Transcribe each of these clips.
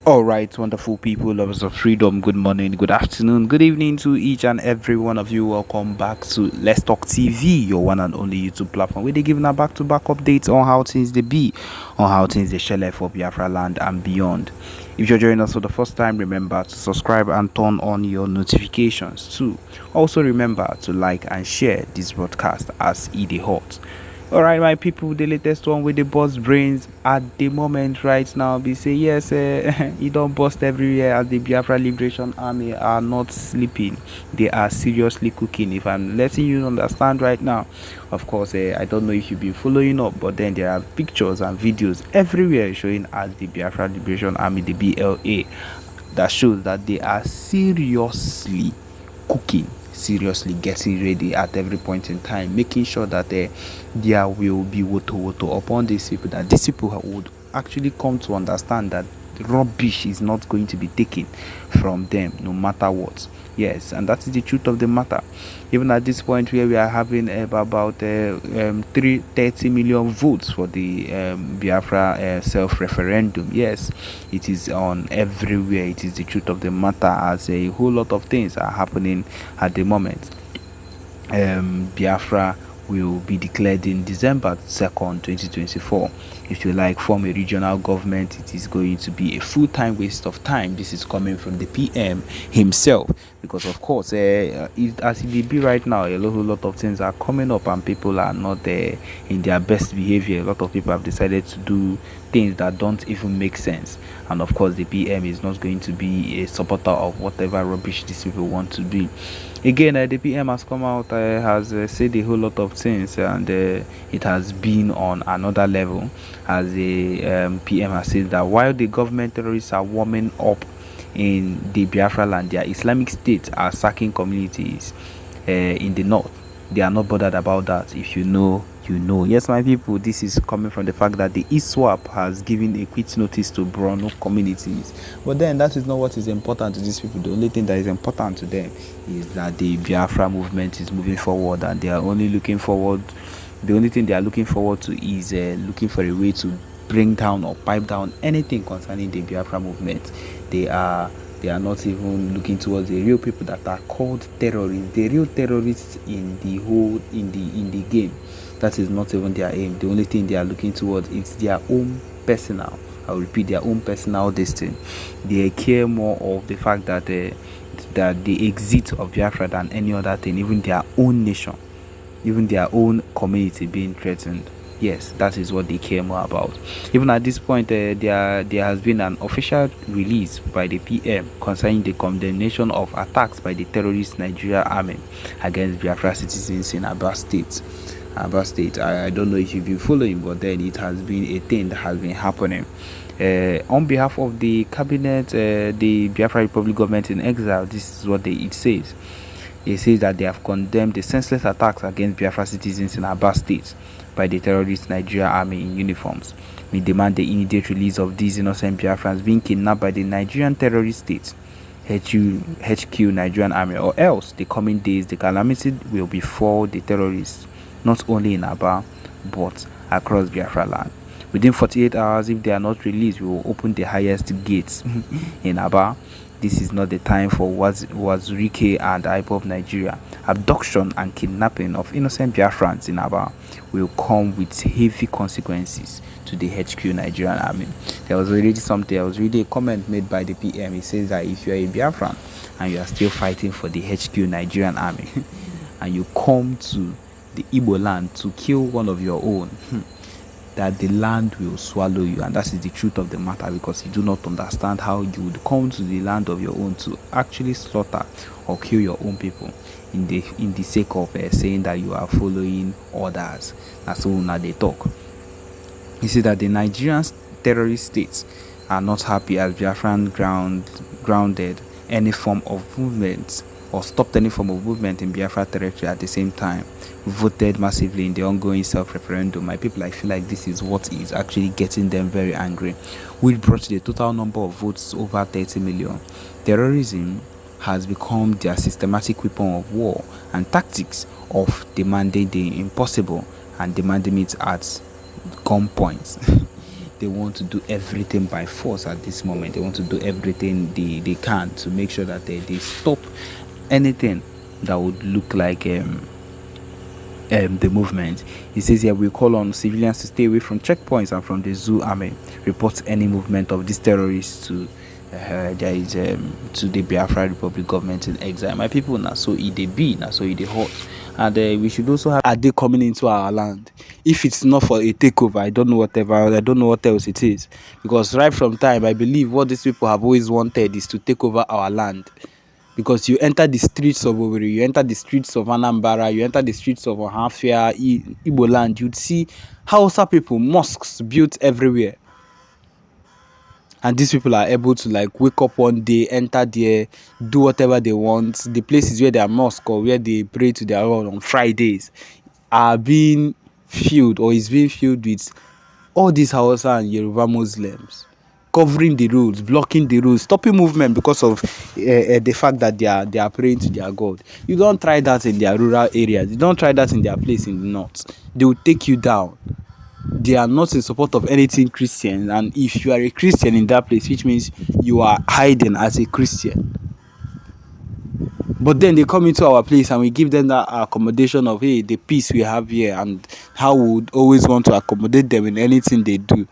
All right, wonderful people, lovers of freedom. Good morning, good afternoon, good evening to each and every one of you. Welcome back to Let's Talk TV, your one and only YouTube platform, where they giving a back-to-back updates on how things they be, on how things they shell for Biafra land and beyond. If you're joining us for the first time, remember to subscribe and turn on your notifications too. Also, remember to like and share this broadcast as it is hot. Alright, my people, the latest one with the bust brains at the moment right now. They say yes, you don't bust everywhere as the Biafra Liberation Army are not sleeping. They are seriously cooking. If I'm letting you understand right now, of course, I don't know if you've been following up, but then there are pictures and videos everywhere showing as the Biafra Liberation Army, the BLA, that shows that they are seriously cooking, seriously getting ready at every point in time, making sure that there will be woto upon these people, that these people would actually come to understand that rubbish is not going to be taken from them no matter what. Yes, and that is the truth of the matter. Even at this point where we are having about 330 million votes for the Biafra self-referendum, yes, it is on everywhere. It is the truth of the matter, as a whole lot of things are happening at the moment. Biafra will be declared in December 2nd, 2024. If you like form a regional government, it is going to be a full-time waste of time. This is coming from the PM himself, because of course, as it be right now, a lot of things are coming up and people are not in their best behavior. A lot of people have decided to do things that don't even make sense, and of course the PM is not going to be a supporter of whatever rubbish these people want to be. Again, the PM has come out, has said a whole lot of things, and it has been on another level, as the PM has said that while the government terrorists are warming up in the Biafra land, their Islamic State are sacking communities in the north. They are not bothered about that. If you know, you know. Yes, my people, this is coming from the fact that the ISWAP has given a quit notice to Borno communities. But then that is not what is important to these people. The only thing that is important to them is that the Biafra movement is moving forward, and they are only looking forward. The only thing they are looking forward to is looking for a way to bring down or pipe down anything concerning the Biafra movement. They are not even looking towards the real people that are called terrorists, the real terrorists in the game. That is not even their aim. The only thing they are looking towards is their own personal, I will repeat, their own personal destiny. They care more of the fact that the exit of Biafra than any other thing, even their own nation, even their own community being threatened. Yes, that is what they care more about. Even at this point, there has been an official release by the PM concerning the condemnation of attacks by the terrorist Nigeria army against Biafra citizens in Aba State. I don't know if you've been following, but then it has been a thing that has been happening. On behalf of the cabinet, the Biafra Republic government in exile, this is what it says. It says that they have condemned the senseless attacks against Biafra citizens in Aba State by the terrorist Nigeria army in uniforms. We demand the immediate release of these innocent Biafrans being kidnapped by the Nigerian terrorist state, HQ Nigerian army, or else the coming days the calamity will befall the terrorists, not only in Aba but across Biafra land. Within 48 hours, if they are not released, we will open the highest gates in Aba. This is not the time for Wazirike and IPOB Nigeria. Abduction and kidnapping of innocent Biafrans in Aba will come with heavy consequences to the HQ Nigerian army. There was already a comment made by the PM. He says that if you are a Biafran and you are still fighting for the HQ Nigerian army and you come to the Igbo land to kill one of your own, that the land will swallow you. And that is the truth of the matter, because you do not understand how you would come to the land of your own to actually slaughter or kill your own people in the sake of saying that you are following orders. That's all now they talk. You see that the Nigerian terrorist states are not happy as Biafran grounded any form of movement or stopped any form of movement in Biafra territory at the same time, voted massively in the ongoing self-referendum. My people, I feel like this is what is actually getting them very angry, which brought the total number of votes over 30 million. Terrorism has become their systematic weapon of war and tactics of demanding the impossible and demanding it at gunpoint. they want to do everything by force at this moment. They want to do everything they can to make sure that they stop anything that would look like the movement. He says here, we call on civilians to stay away from checkpoints and from the zoo army. Report any movement of these terrorists to to the Biafra Republic government in exile. My people, now so it they be, now so it they hot. And we should also have, are they coming into our land? If it's not for a takeover, I don't know what else it is. Because right from time, I believe what these people have always wanted is to take over our land. Because you enter the streets of Owerri, you enter the streets of Anambra, you enter the streets of Ohafia, Igbo land, you'd see Hausa people, mosques built everywhere. And these people are able to like wake up one day, enter there, do whatever they want. The places where they are mosque or where they pray to their Lord on Fridays are being filled or is being filled with all these Hausa and Yoruba Muslims, covering the roads, blocking the roads, stopping movement because of the fact that they are praying to their God. You don't try that in their rural areas. You don't try that in their place in the north. They will take you down. They are not in support of anything Christian, and if you are a Christian in that place, which means you are hiding as a Christian. But then they come into our place and we give them that accommodation of, hey, the peace we have here and how we would always want to accommodate them in anything they do.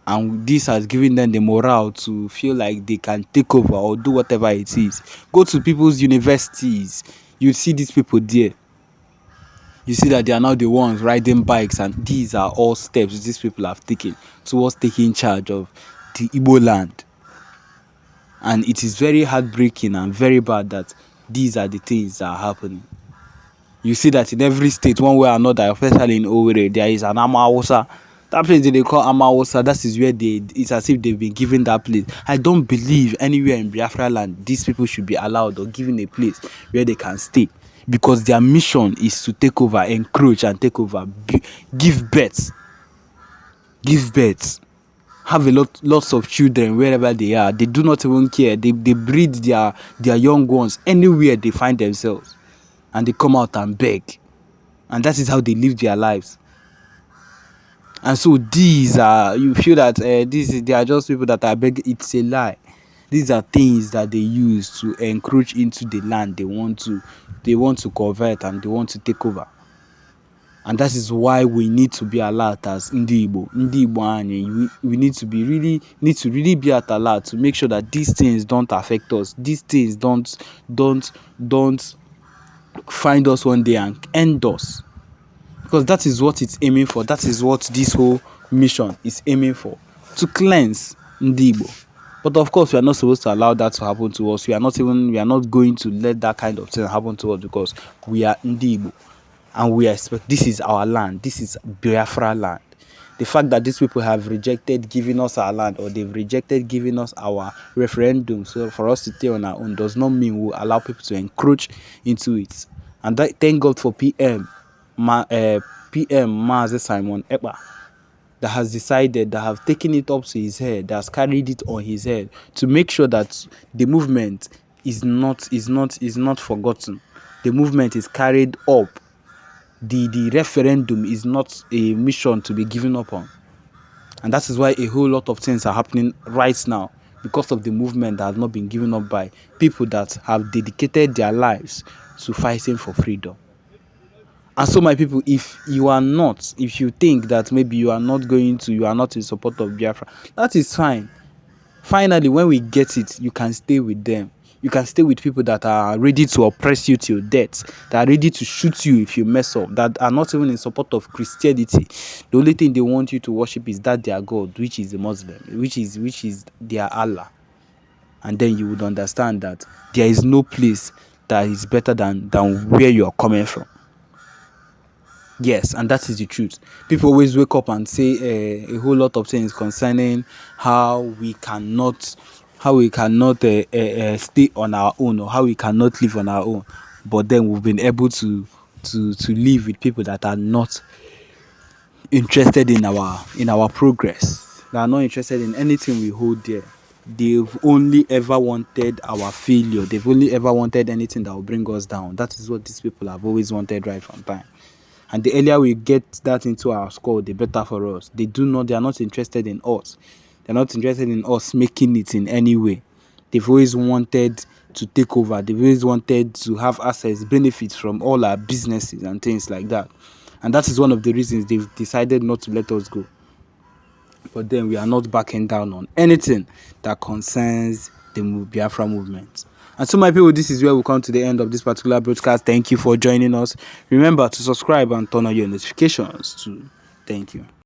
And this has given them the morale to feel like they can take over or do whatever it is. Go to people's universities, you see these people there. You see that they are now the ones riding bikes, and these are all steps these people have taken towards taking charge of the Igbo land. And it is very heartbreaking and very bad that these are the things that are happening. You see that in every state, one way or another, especially in Owerri, there is an Amawusa. That place they call Amawusa, that is where it's as if they've been given that place. I don't believe anywhere in Biafra land these people should be allowed or given a place where they can stay. Because their mission is to take over, encroach and take over, give birth, have lots of children wherever they are. They do not even care. They breed their young ones anywhere they find themselves, and they come out and beg, and that is how they live their lives. And so these are, you feel that they are just people that are begging. It's a lie. These are things that they use to encroach into the land they want to convert and they want to take over. And that is why we need to be alert as Ndi Igbo. We need to really be at alert to make sure that these things don't affect us. These things don't find us one day and end us. Because that is what it's aiming for. That is what this whole mission is aiming for. To cleanse Ndi Igbo. But of course, we are not supposed to allow that to happen to us. We are not going to let that kind of thing happen to us because we are Ndi Igbo. And we expect, this is our land. This is Biafra land. The fact that these people have rejected giving us our land, or they've rejected giving us our referendum so for us to stay on our own, does not mean we'll allow people to encroach into it. And thank God for PM Mazi Simon Ekpa, that has decided, that have taken it up to his head, that has carried it on his head to make sure that the movement is not forgotten. The movement is carried up. The referendum is not a mission to be given up on. And that is why a whole lot of things are happening right now, because of the movement that has not been given up by people that have dedicated their lives to fighting for freedom. And so, my people, if you think that maybe you are not in support of Biafra, that is fine. Finally, when we get it, you can stay with them. You can stay with people that are ready to oppress you till death, that are ready to shoot you if you mess up, that are not even in support of Christianity. The only thing they want you to worship is that their God, which is the Muslim, which is their Allah. And then you would understand that there is no place that is better than where you are coming from. Yes, and that is the truth. People always wake up and say a whole lot of things concerning how we cannot stay on our own, or how we cannot live on our own. But then we've been able to live with people that are not interested in our progress. They are not interested in anything we hold dear. They've only ever wanted our failure. They've only ever wanted anything that will bring us down. That is what these people have always wanted right from time. And the earlier we get that into our skull, the better for us. They are not interested in us. They're not interested in us making it in any way. They've always wanted to take over. They've always wanted to have access, benefits from all our businesses and things like that. And that is one of the reasons they've decided not to let us go. But then we are not backing down on anything that concerns the Biafra movement. And so, my people, this is where we come to the end of this particular broadcast. Thank you for joining us. Remember to subscribe and turn on your notifications too. Thank you.